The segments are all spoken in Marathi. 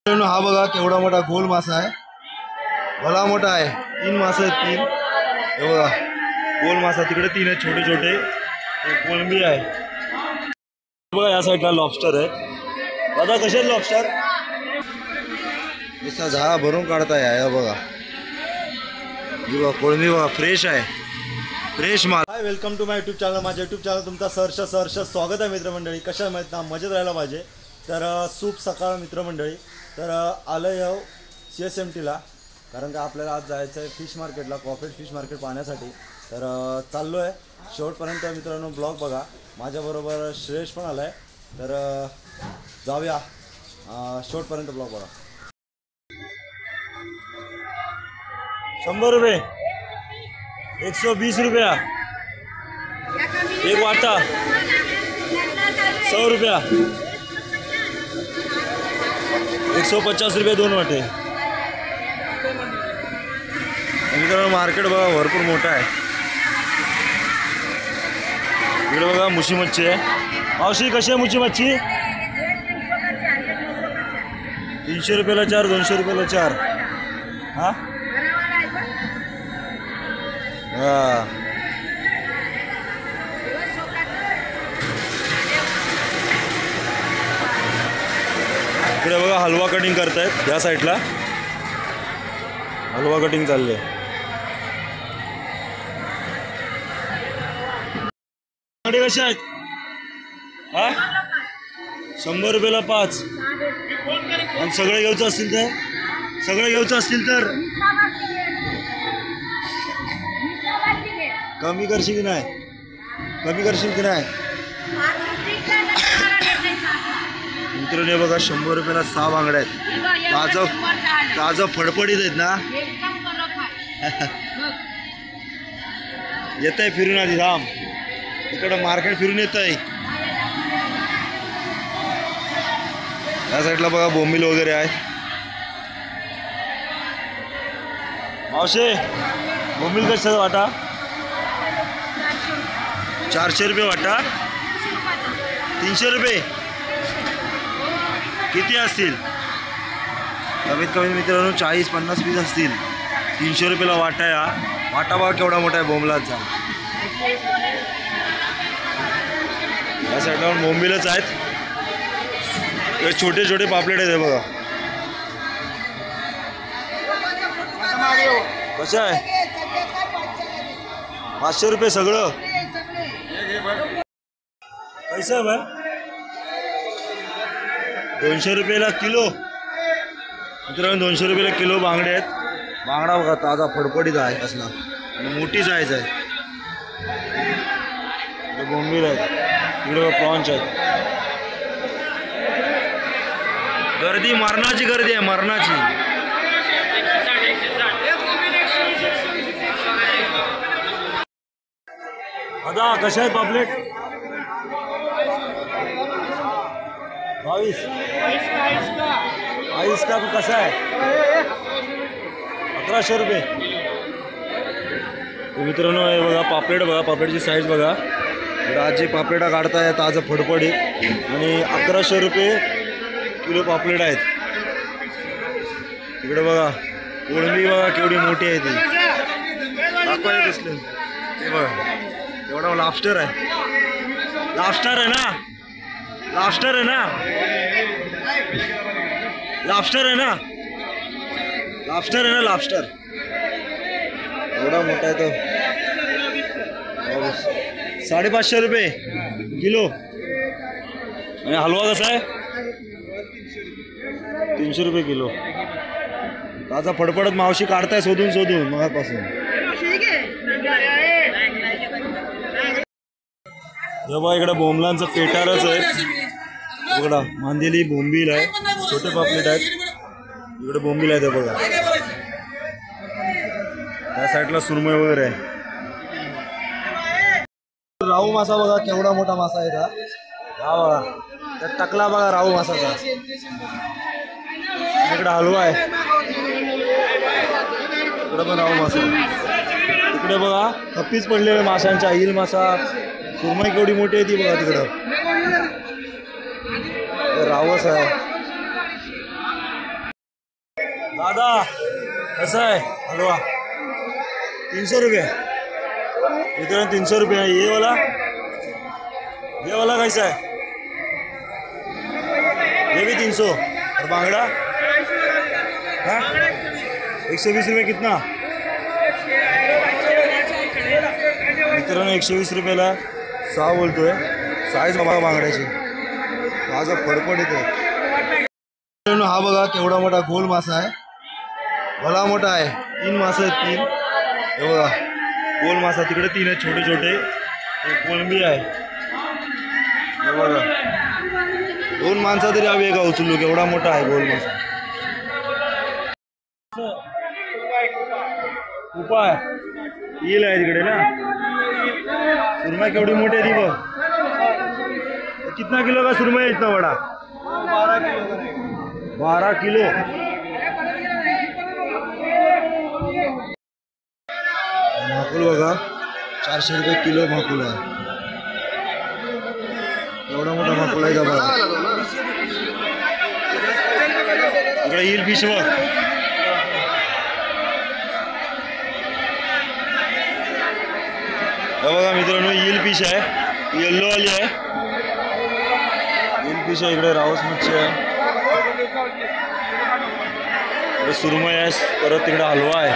हा बघा केवढा मोठा गोल मासा आहे, भला मोठा आहे। 3 मासे आहेत, 3 हे बघा गोल मासा। तिकडे 3 आहेत छोटे छोटे, कोळंबी आहे बघा। या साईडला लॉबस्टर आहे। दादा कसे आहेत लॉबस्टर? नुसता झाडा भरून काढताय आहे बघा। ही बघा कोळंबी बघा, फ्रेश आहे, फ्रेश माल। Hi, welcome to my YouTube channel. माझ्या यूट्यूब चॅनल तुमचा सहर्ष स्वागत आहे मित्रमंडळी। कशा माहीत ना, मजेत राहायला पाहिजे। तर सूप सकाळ मित्रमंडळी, तर आलं आहे CSMTला, कारण का आपल्याला आज जायचं आहे फिश मार्केटला, कॉर्पोरेट फिश मार्केट पाहण्यासाठी। तर चाललो आहे शेवटपर्यंत मित्रांनो, ब्लॉग बघा। माझ्याबरोबर श्रेयश पण आला आहे, तर जाऊया शेवटपर्यंत ब्लॉग बघा। 100 रुपये, 120 रुपया एक वाटा, 100 रुपया, 150 रुपये 2 वाटे। मित्रांनो मार्केट बघा भरपूर मोठा आहे। इकडे बघा मुशी मच्छी आहे। मावशी कशी आहे मुशी मच्छी? 300 रुपयाला 4, 200 रुपयाला 4। हां हां, इकडे बघा हलवा कटिंग करतायत। या साईडला हलवा कटिंग चालले। बांगडे कसे आहेत? हा 100 रुपयाला 5। आणि सगळे घ्यायचं असतील तर, कमी करशील की नाही? मित्रांनो बघा 100 रुपयाला 6 बांगड्या आहेत। ताजं फडफडीत आहेत ना। येत आहे फिरून आधी राम, इकडं मार्केट फिरून येत आहे। या साईडला बघा बोंबील वगैरे आहे। मावशे बोंबील कसं वाटा? 400 रुपये वाटा, 300 रुपये। किती असतील? कमीत कमी मित्रांनो 40-50 पीस असतील। 300 रुपयाला वाटा आहे। वाटा बघा केवढा मोठा आहे बोंबलाचा। या साईडला बोंबीलच आहेत, छोटे छोटे पापलेट आहेत बघा। कसं आहे? 500 रुपये सगळं। कैसा आहे भाई? 200 रुपयाला किलो मित्रांनो, 200 रुपयाला किलो बांगडे आहेत। बांगडा बघा ताजा फडफडीत आहे असला, आणि मोठी साईज आहे। इकडे बोंबील आहेत, इकडे प्रॉन्स आहेत। गर्दी मरणाची गर्दी आहे, मरणाची। आता कशा आहेत पापलेट? 22 का कसा आहे? 1100 रुपये। मित्रांनो हे बघा पापलेट बघा, पापलेटची साईज बघा। आज जे पापलेटा काढताय ताजं फडफडीत, आणि 1100 रुपये किलो पापलेट आहेत। तिकडे बघा कोळंबी बघा केवढी मोठी आहे ती, दाखवायला दिसलं ते बघा। एवढा लॉबस्टर आहे, लॉबस्टर आहे ना, लॉबस्टर आहे ना, लॉबस्टर आहे ना, लॉबस्टर आहे ना, लॉबस्टर एवढा मोठा आहे तो। 550 रुपये किलो। आणि हलवा कसा आहे? 300 रुपये किलो। ताजा फडफडत मावशी काढताय शोधून मगापासून। बघा इकडे बोंबलांचं पेटारच आहे बघा, मांदेली बोंबील आहे, छोटे पापलेट आहेत। इकडे बोंबील आहे बघा। त्या साईडला सुरमई वगैरे आहे। राहू मासा बघा केवढा मोठा मासा आहे हा बघा, त्यात टकला बघा राहू मासाचा। इकडे हलवा आहे, इकडे पण राहू मासा। इकडे बघा कप्पीच पडलेले माशांच्या, ईल मासा, सुरमई केवढी मोठी आहे ती बघा। तिकडं रावस आहे, दादा कैसा है हलवा? 300 रुपये मित्रांनो, 300 रुपये है। ये वाला कैसा है? ये भी 300। और बांगड़ा? हाँ 120 रुपये। कितना मित्रांनो? 120 रुपयाला 6 बोलतोय। साईज बघा बांगड्याची, माझा फडफड येतो। हा बघा केवढा मोठा गोल मासा आहे, भला मोठा आहे। 3 मासे आहेत, 3। हे बघा गोल मासा, तिकडे 3 आहेत छोटे छोटे। कोळंबी आहे हे बघा। 2 माणसं तरी हवी का उचलू, केवढा मोठा आहे गोल मासा। उपाय येईल आहे तिकडे ना। सुरमई केवढी मोठी आहे ती बघ। कितना किलो का सुरमई है इतना बड़ा? 12 किलो। माकुल बघा 400 रुपये किलो माकुल आहे। एवढा मोठा माकुल आहे बघा। इकडे येईल फिश बघ। बघा मित्रांनो, येईल फिश आहे, येल्लो वाली आहे। येईल फिश आहे, इकडे रावस मच्छी आहे, इकडे सुरमई आहे, परत तिकडे हलवा आहे।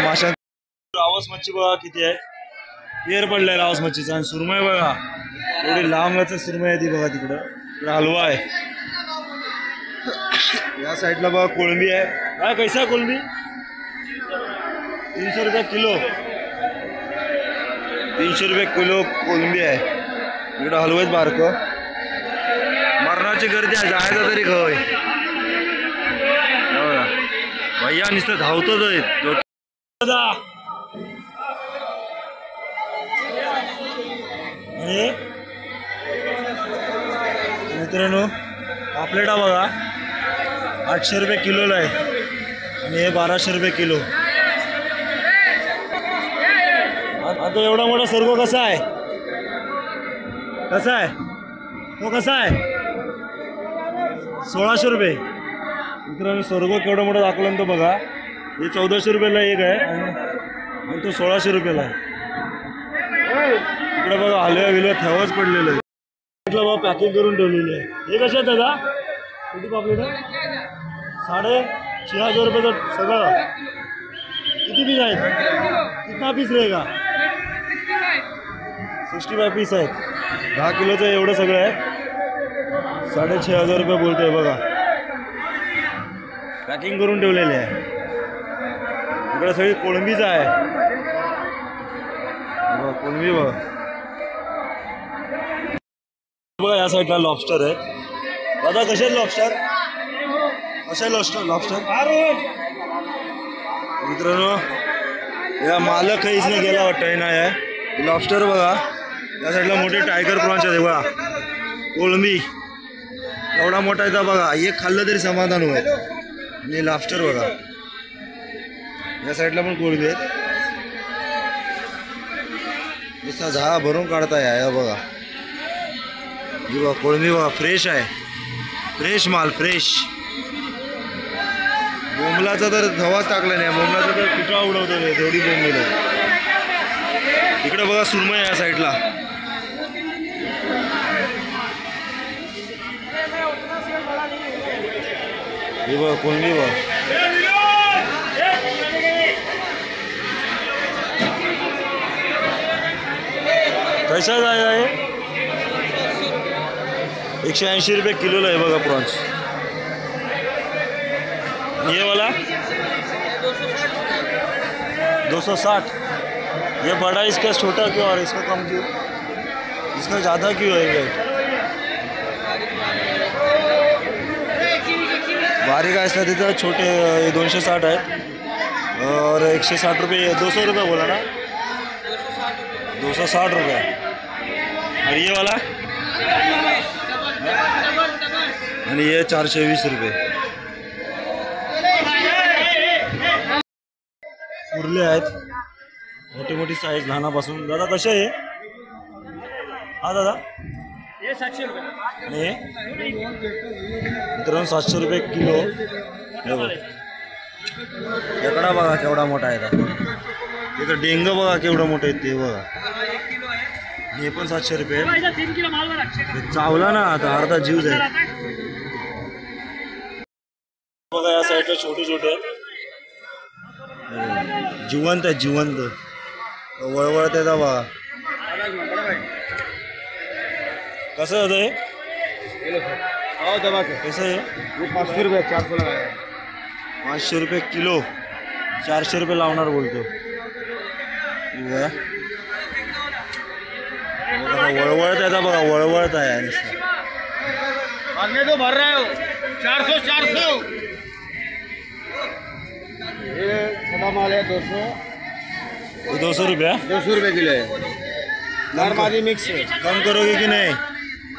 माशा रावस मच्छी बघा किती आहे, पेर पडलाय रावस मच्छीचा। आणि सुरमई बघा एवढी लांबच सुरमई आहे ती बघा। तिकडे हलवा आहे। या साईडला बघा कोळंबी आहे। काय कैसा कोळंबी? 300 रुपये किलो। 300 रुपये किलो कोळंबी आहे। इकडं हलवायच बारक, मरणाची गर्दी आहे, जायचं तरी खय भैया नुसतं धावतच आहेत। मित्रांनो पापलेटा बघा 800 रुपये किलोला आहे आणि हे 1200 रुपये किलो। आता एवढा मोठा सर्गो कसा आहे? कसा आहे तो? कसा आहे? 1600 रुपये। मित्रांनो सर्गो केवढा मोठा दाखवला तो बघा। हे 1400 रुपयाला एक आहे आणि तो 1600 रुपयाला आहे। इकडे बघा हलव्या विलव्या ठेवाच पडलेलं आहे। बघा पॅकिंग करून ठेवलेली आहे। हे कसे आहेत दादा? किती पापलेट? 6,500 रुपयाचं सगळं। किती पीस आहेत? कितना पीस रहेगा? 65 पीस आहेत। 10 किलोचं एवढं सगळं आहे। 6,500 रुपये बोलतोय बघा। पॅकिंग करून ठेवलेली आहे। इकडे सगळी कोळंबीच आहे बघा, कोळंबी बघा। बघा या साईडला लॉबस्टर आहे। दादा कसे लॉबस्टर? कसे लॉबस्टर? मित्रांनो या मालक काहीच नाही गेला वाटतं ना। या लॉबस्टर बघा, या साईडला मोठे टायगर प्रॉन्स आहेत बघा। कोळंबी एवढा मोठा आहे बघा, एक खाल्लं तरी समाधान होईल। आणि लॉबस्टर बघा, या साईडला पण कोळंबी आहेत। नुसता झा भरून काढताय या बघा। ही बघा कोळंबी बघा, फ्रेश आहे, फ्रेश माल, फ्रेश। बोंबलाचा तर धवाच टाकला नाही, बोंबलाचा तर पिठा उडवतो तेवढी बोंबल आहे। इकडे बघा सुरमई या साईडला। हे बघा कोळंबी बघा। कैसा आहे? 180 रुपये किलोला आहे बघा प्रॉन्स। ये वाला 260। ये बड़ा इसका छोटा क्यों और इसका कम क्यों? इसका ज़्यादा क्यों है रेट? बारीक असला तिथं छोटे 260 आहेत और 160 रुपये, 200 रुपये बोला ना, 260 रुपये। और ये वाला आणि ये 420 रुपये। उरले आहेत मोठी मोठी साईज लहानापासून। दादा कसे आहे? हा दादा ये 700 रुपये आणि मित्रांनो 700 रुपये किलो। हे बघ खेकडा बघा केवढा मोठा आहे इथं. डेंग बघा केवढं मोठं आहे ते बघा. हे पण 700 रुपये. 3 किलो मालवर हे चावला ना आता अर्धा जीव जाईल. बघा या साईडला छोटे छोटे आहेत. जिवंत आहे जिवंत. वळवळत आहे बघा. कसं होतं हे? कसं आहे? 500 रुपये 400 लगाया. 500 रुपये किलो. 400 रुपये लावणार बोलतो. वळवळत आहे बघा वळवळत आहे. तो भर रहे हो 400 400. ये छोटा माल है 200. 200 रुपया. 200 रुपये किलो है. नर मादी मिक्स है. कम करोगे कि नहीं?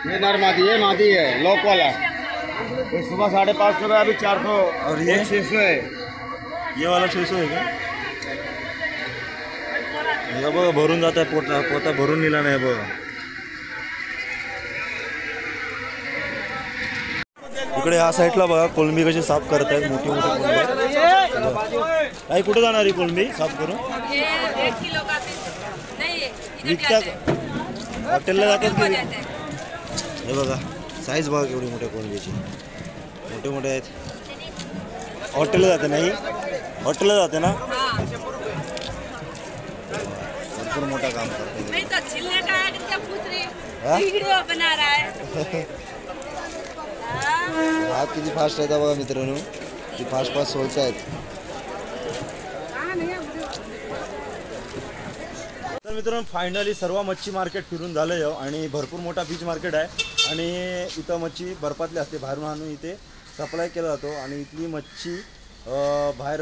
ये नर मादी है मादी है लॉक वाला. ये सुबह 550 का अभी 400 और ये 600 है. ये वाला 600 आहे का? हे बघा भरून जात आहे. पोता भरून निला नाही बघा. इकडे या साईडला बघा कोलंबी कशी साफ करत आहेत. मोठी मोठी कोलंबी. काही कुठे जाणार आहे कोलंबी साफ करून? 1 किलो का नहीं विकतात हॉटेलला जातात की? हे बघा साईज बघा केवढी मोठ्या कोलंबीची. मोठे मोठे आहेत. हॉटेलला जाते नाही? हॉटेलला जाते ना? भरपूर मोठा काम करते. नहीं तो छिलने का है कि क्या पूछ रही हाँ? वीडियो बना रहा है. हात किती फास्ट आहेत बघा मित्रांनो. ती फास्ट फास्ट सोलत आहेत. तर मित्रांनो फायनली सर्व मच्छी मार्केट फिरून झालं आहे आणि भरपूर मोठा बीच मार्केट आहे. आणि इथं मच्छी बर्फातली असते. बाहेरून आणून इथे सप्लाय केला जातो आणि इथली मच्छी बाहेर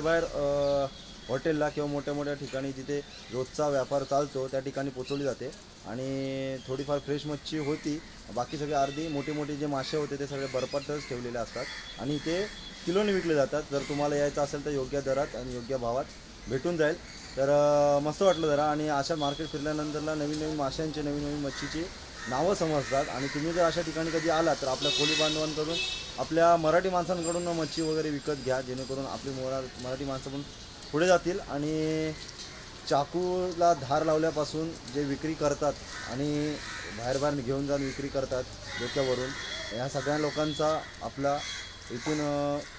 हॉटेलला किंवा मोठ्या मोठ्या ठिकाणी जिथे रोजचा व्यापार चालतो त्या ठिकाणी पोचवली जाते. आणि थोडीफार फ्रेश मच्छी होती. बाकी सगळे अर्धी मोठे मोठे जे मासे होते ते सगळे बर्फातच ठेवलेले असतात आणि ते किलोने विकले जातात. जर तुम्हाला यायचं असेल तर योग्य दरात आणि योग्य भावात भेटून जाईल. तर मस्त वाटलं जरा. आणि अशा मार्केट फिरल्यानंतरला नवीन नवीन माशांची नवीन नवीन मच्छीची नावं समजतात. आणि तुम्ही जर अशा ठिकाणी कधी आलात तर आपल्या कोळी बांधवांकडून आपल्या मराठी माणसांकडून मच्छी वगैरे विकत घ्या. जेणेकरून आपली मराठी माणसं पण पुढे जातील. आणि चाकूला धार लावल्यापासून जे विक्री करतात आणि बाहेर घेऊन जाऊन विक्री करतात डोक्यावरून, ह्या सगळ्या लोकांचा आपला इथून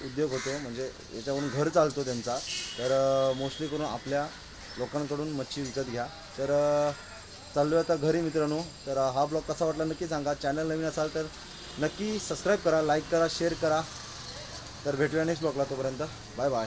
उद्योग होतो. म्हणजे याच्यावरून घर चालतो त्यांचा. तर मोस्टली करून आपल्या लोकांकडून मच्छी विकत घ्या. तर चाललो आता घरी मित्रांनो. तर हा ब्लॉग कसा वाटला नक्की सांगा. चॅनल नवीन असाल तर नक्की सबस्क्राईब करा, लाईक करा, शेअर करा. तर भेटूया नेक्स्ट ब्लॉगला. तोपर्यंत बाय बाय.